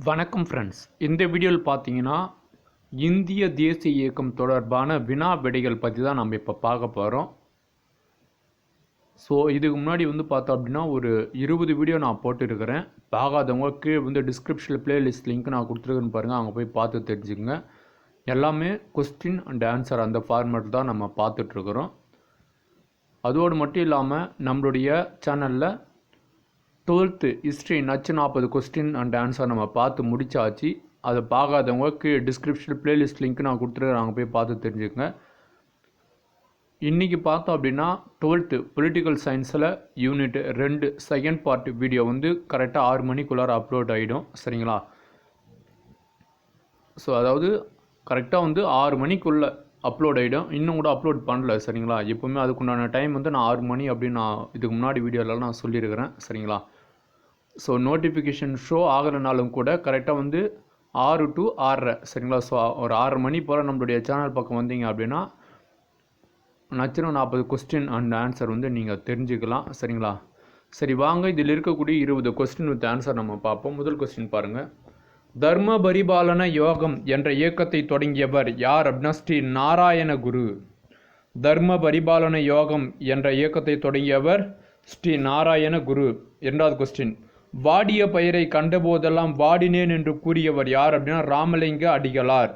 வணக்கம் ஃப்ரெண்ட்ஸ். இந்த வீடியோவில் பார்த்தீங்கன்னா இந்திய தேசிய இயக்கம் தொடர்பான வினா விடைகள் பற்றி தான் நம்ம இப்போ பார்க்க போகிறோம். ஸோ இதுக்கு முன்னாடி பார்த்தோம் அப்படின்னா ஒரு 20 வீடியோ நான் போட்டுருக்கிறேன். பார்க்காதவங்க கீழே டிஸ்கிரிப்ஷனில் பிளேலிஸ்ட் லிங்க் நான் கொடுத்துருக்கேன்னு பாருங்கள், அங்கே போய் பார்த்து தெரிஞ்சுக்கங்க. எல்லாமே கொஸ்டின் அண்ட் ஆன்சர் அந்த ஃபார்மேட் தான் நம்ம பார்த்துட்ருக்குறோம். அதோடு மட்டும் இல்லாமல் நம்மளுடைய சேனலில் 12th ஹிஸ்ட்ரி நச்சு 40 கொஸ்டின் அண்ட் ஆன்சர் நம்ம பார்த்து முடிச்சாச்சு. அதை பார்க்காதவங்க கீழே டிஸ்கிரிப்ஷனில் பிளேலிஸ்ட் லிங்க் நான் கொடுத்துருக்கேன், அங்கே போய் பார்த்து தெரிஞ்சுக்கங்க. இன்றைக்கி பார்த்தோம் அப்படின்னா 12th பொலிட்டிக்கல் சயின்ஸில் யூனிட் 2 செகண்ட் பார்ட் வீடியோ கரெக்டாக 6 மணிக்குள்ளார அப்லோட் ஆகிடும். சரிங்களா? ஸோ அதாவது கரெக்டாக 6 மணிக்குள்ளே அப்லோட் ஆகிடும். இன்னும் கூட அப்லோட் பண்ணல. சரிங்களா? எப்போவுமே அதுக்குண்டான டைம் நான் 6 மணி அப்படின்னு நான் இதுக்கு முன்னாடி வீடியோலலாம் நான் சொல்லியிருக்கிறேன். சரிங்களா? ஸோ நோட்டிஃபிகேஷன் ஷோ ஆகிறனாலும் கூட கரெக்டாக 6 to 6:30. சரிங்களா? ஸோ ஒரு 6 மணி போல் நம்மளுடைய சேனல் பக்கம் வந்தீங்க அப்படின்னா நச்சின 40 கொஸ்டின் அண்ட் ஆன்சர் நீங்கள் தெரிஞ்சுக்கலாம். சரிங்களா? சரி, வாங்க இதில் இருக்கக்கூடிய 20 கொஸ்டின் வித் ஆன்சர் நம்ம பார்ப்போம். முதல் கொஸ்டின் பாருங்கள். தர்ம பரிபாலன யோகம் என்ற இயக்கத்தை தொடங்கியவர் யார் அப்படின்னா ஸ்ரீ நாராயண குரு. தர்ம பரிபாலன யோகம் என்ற இயக்கத்தை தொடங்கியவர் ஸ்ரீ நாராயண குரு. இரண்டாவது கொஸ்டின். வாடிய பயிரை கண்டபோதெல்லாம் வாடினேன் என்று கூறியவர் யார் அப்படின்னா ராமலிங்க அடிகளார்.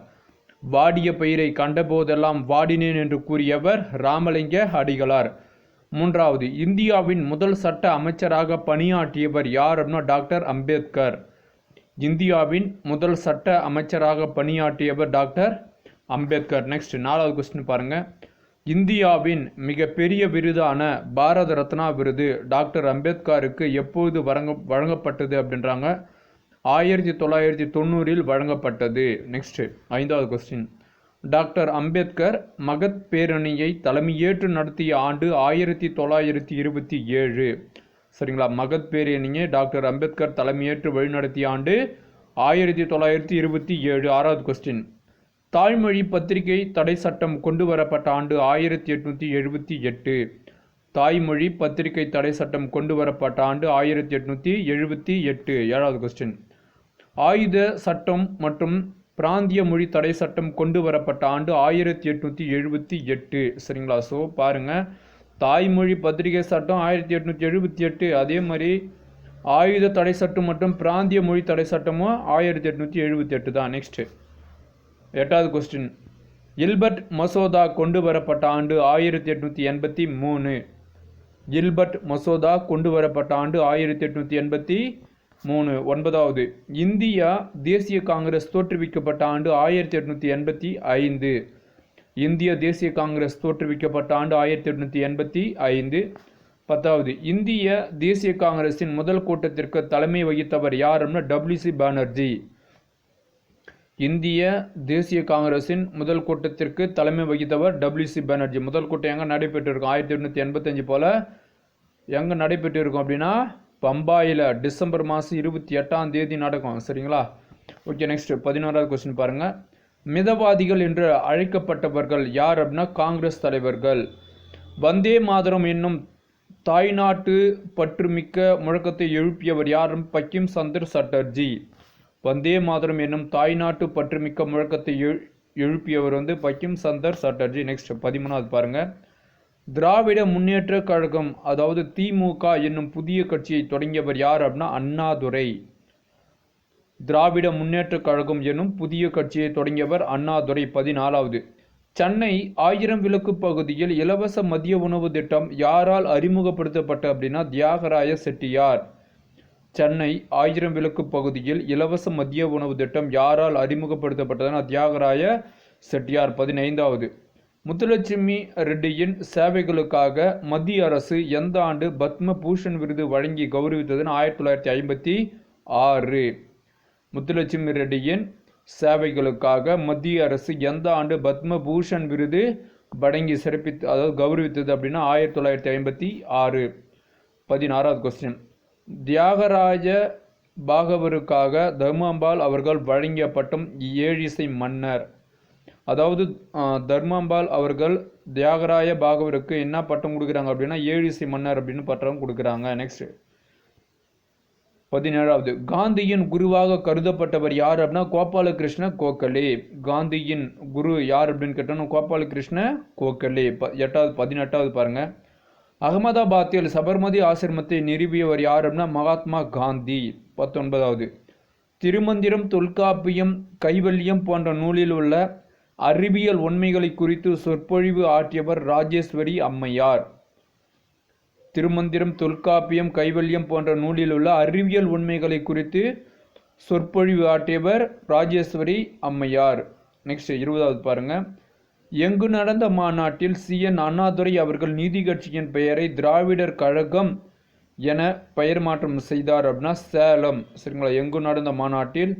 வாடிய பயிரை கண்டபோதெல்லாம் வாடினேன் என்று கூறியவர் ராமலிங்க அடிகளார். மூன்றாவது. இந்தியாவின் முதல் சட்ட அமைச்சராக பணியாற்றியவர் யார் அப்படின்னா டாக்டர் அம்பேத்கர். இந்தியாவின் முதல் சட்ட அமைச்சராக பணியாற்றியவர் டாக்டர் அம்பேத்கர். நெக்ஸ்ட் நாலாவது கொஸ்டின் பாருங்கள். இந்தியாவின் மிகப்பெரிய விருதான பாரத ரத்னா விருது டாக்டர் அம்பேத்கருக்கு எப்போது வழங்கப்பட்டது அப்படின்றாங்க. 1990 வழங்கப்பட்டது. நெக்ஸ்ட் ஐந்தாவது கொஸ்டின். டாக்டர் அம்பேத்கர் மகத் பேரணியை தலைமையேற்று நடத்திய ஆண்டு 1927. சரிங்களா? மகத் பேரணியை டாக்டர் அம்பேத்கர் தலைமையேற்று வழிநடத்திய ஆண்டு 1927. ஆறாவது கொஸ்டின். தாய்மொழி பத்திரிகை தடை சட்டம் கொண்டு வரப்பட்ட ஆண்டு 1878. தாய்மொழி பத்திரிகை தடை சட்டம் கொண்டு வரப்பட்ட ஆண்டு 1878. ஏழாவது கொஸ்டின். ஆயுத சட்டம் மற்றும் பிராந்திய மொழி தடை சட்டம் கொண்டு வரப்பட்ட ஆண்டு 1878. சரிங்களா? ஸோ பாருங்கள், தாய்மொழி பத்திரிகை சட்டம் 1878, அதே மாதிரி ஆயுத தடை சட்டம் மற்றும் பிராந்திய மொழி தடை சட்டமும் 1878 தான். நெக்ஸ்ட் எட்டாவது கொஸ்டின். இல்பர்ட் மசோதா கொண்டு வரப்பட்ட ஆண்டு 1883. இல்பர்ட் மசோதா கொண்டு வரப்பட்ட ஆண்டு 1883. ஒன்பதாவது. இந்தியா தேசிய காங்கிரஸ் தோற்றுவிக்கப்பட்ட ஆண்டு 1885. இந்திய தேசிய காங்கிரஸ் தோற்றுவிக்கப்பட்ட ஆண்டு 1885. பத்தாவது. இந்திய தேசிய காங்கிரஸின் முதல் கூட்டத்திற்கு தலைமை வகித்தவர் யார் அப்படின்னா WC பானர்ஜி. இந்திய தேசிய காங்கிரஸின் முதல் கூட்டத்திற்கு தலைமை வகித்தவர் WC பானர்ஜி. முதல் கூட்டம் எங்கே நடைபெற்றிருக்கும்? 1885 போல் எங்கே நடைபெற்றிருக்கும் அப்படின்னா பம்பாயில் டிசம்பர் மாதம் 28ஆம் தேதி நடக்கும். சரிங்களா? ஓகே. நெக்ஸ்ட் 11வது கொஸ்டின் பாருங்கள். மிதவாதிகள் என்று அழைக்கப்பட்டவர்கள் யார் அப்படின்னா காங்கிரஸ் தலைவர்கள். வந்தே மாதரம் என்னும் தாய்நாட்டு பற்றுமிக்க முழக்கத்தை எழுப்பியவர் யார்? பங்கிம் சந்தர் சட்டர்ஜி. வந்தே மாதரம் என்னும் தாய்நாட்டு பற்றுமிக்க முழக்கத்தை எழுப்பியவர் பங்கிம் சந்தர் சட்டர்ஜி. நெக்ஸ்ட் 13வது பாருங்க. திராவிட முன்னேற்ற கழகம் அதாவது திமுக என்னும் புதிய கட்சியை தொடங்கியவர் யார் அப்படின்னா அண்ணாதுரை. திராவிட முன்னேற்ற கழகம் என்னும் புதிய கட்சியை தொடங்கியவர் அண்ணாதுரை. 14வது. சென்னை 1000 விளக்கு பகுதியில் இலவச மதிய உணவு திட்டம் யாரால் அறிமுகப்படுத்தப்பட்ட அப்படின்னா தியாகராய செட்டியார். சென்னை 1000 விளக்கு பகுதியில் இலவச மதிய உணவு திட்டம் யாரால் அறிமுகப்படுத்தப்பட்டதுன்னா தியாகராய செட்டியார். 15வது. முத்துலட்சுமி ரெட்டியின் சேவைகளுக்காக மத்திய அரசு எந்த ஆண்டு பத்ம பூஷன் விருது வழங்கி கௌரவித்ததுன்னு 1956. முத்துலட்சுமி ரெட்டியின் சேவைகளுக்காக மத்திய அரசு எந்த ஆண்டு பத்ம பூஷன் விருது வழங்கி சிறப்பித்து அதாவது கௌரவித்தது அப்படின்னா 1956. 16வது கொஸ்டின். தியாகராஜ பாகவருக்காக தர்மாம்பாள் அவர்கள் வழங்கிய பட்டம் ஏழிசை மன்னர். அதாவது தர்மாம்பாள் அவர்கள் தியாகராய பாகவருக்கு என்ன பட்டம் கொடுக்குறாங்க அப்படின்னா ஏழிசை மன்னர் அப்படின்னு பட்டம் கொடுக்குறாங்க. நெக்ஸ்ட் 17வது காந்தியின் குருவாக கருதப்பட்டவர் யார் அப்படின்னா கோபாலகிருஷ்ண கோகலே. காந்தியின் குரு யார் அப்படின்னு கேட்டோம்னா கோபாலகிருஷ்ண கோகலே. 18வது பாருங்க, அகமதாபாத்தில் சபர்மதி ஆசிரமத்தை நிறுவியவர் யார் அப்படின்னா மகாத்மா காந்தி. 19வது திருமந்திரம், தொல்காப்பியம், கைவல்யம் போன்ற நூலில் உள்ள அறிவியல் உண்மைகளை குறித்து சொற்பொழிவு ஆற்றியவர் ராஜேஸ்வரி அம்மையார். திருமந்திரம், தொல்காப்பியம், கைவல்யம் போன்ற நூலில் உள்ள அறிவியல் உண்மைகளை குறித்து சொற்பொழிவு ஆற்றியவர் ராஜேஸ்வரி அம்மையார். நெக்ஸ்ட் 20வது பாருங்க, எங்கு நடந்த மாநாட்டில் CN அண்ணாதுரை அவர்கள் நீதி கட்சியின் பெயரை திராவிடர் கழகம் என பெயர் மாற்றம் செய்தார் அப்படின்னா சேலம். சரிங்களா, எங்கு நடந்த மாநாட்டில்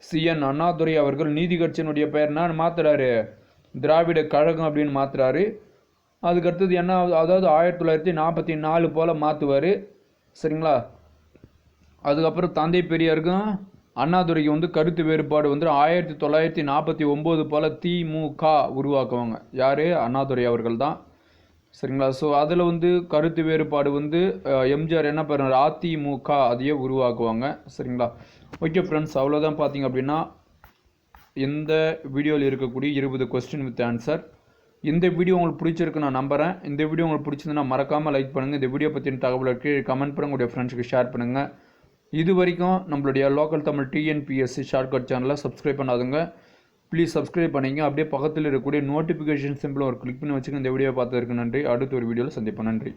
CN அண்ணாதுரை அவர்கள் நீதி கட்சியினுடைய பெயர்னா மாத்துறாரு திராவிட கழகம் அப்படின்னு மாத்துறாரு. அதுக்கடுத்தது என்ன, அதாவது 1944 போல் மாற்றுவார். சரிங்களா, அதுக்கப்புறம் தந்தை பெரியாருக்கும் அண்ணாதுரைக்கு வந்து கருத்து வேறுபாடு வந்து 1949 போல் திமுக உருவாக்குவாங்க. யார்? அண்ணாதுரை அவர்கள் தான். சரிங்களா, ஸோ அதில் வந்து கருத்து வேறுபாடு வந்து எம்ஜிஆர் என்ன பண்ணுறாரு, அதிமுக அதையே உருவாக்குவாங்க. சரிங்களா, ஓகே ஃப்ரெண்ட்ஸ், அவ்வளோதான். பார்த்தீங்க அப்படின்னா இந்த வீடியோவில் இருக்கக்கூடிய 20 கொஸ்டின் வித் ஆன்சர். இந்த வீடியோ உங்களுக்கு பிடிச்சிருக்கு நான் நம்புகிறேன். இந்த வீடியோ உங்களுக்கு பிடிச்சிருந்தா மறக்காமல் லைக் பண்ணுங்கள். இந்த வீடியோ பற்றின தகவலுக்கு கமெண்ட் பண்ணுங்கள், உங்களுடைய ஃப்ரெண்ட்ஸுக்கு ஷேர் பண்ணுங்கள். இது வரைக்கும் நம்மளுடைய லோக்கல் தமிழ் TNPSC ஷார்ட்கட் சேனலை சப்ஸ்கிரைப் பண்ணாதுங்க, ப்ளீஸ் சப்ஸ்கிரைப் பண்ணிங்க. அப்படியே பக்கத்தில் இருக்கக்கூடிய நோட்டிஃபிகேஷன் சிம்பிள் ஒரு கிளிக் பண்ணி வச்சுக்கோங்க. இந்த வீடியோ பார்த்ததற்கு நன்றி. அடுத்த ஒரு வீடியோவில் சந்திப்போம். நன்றி.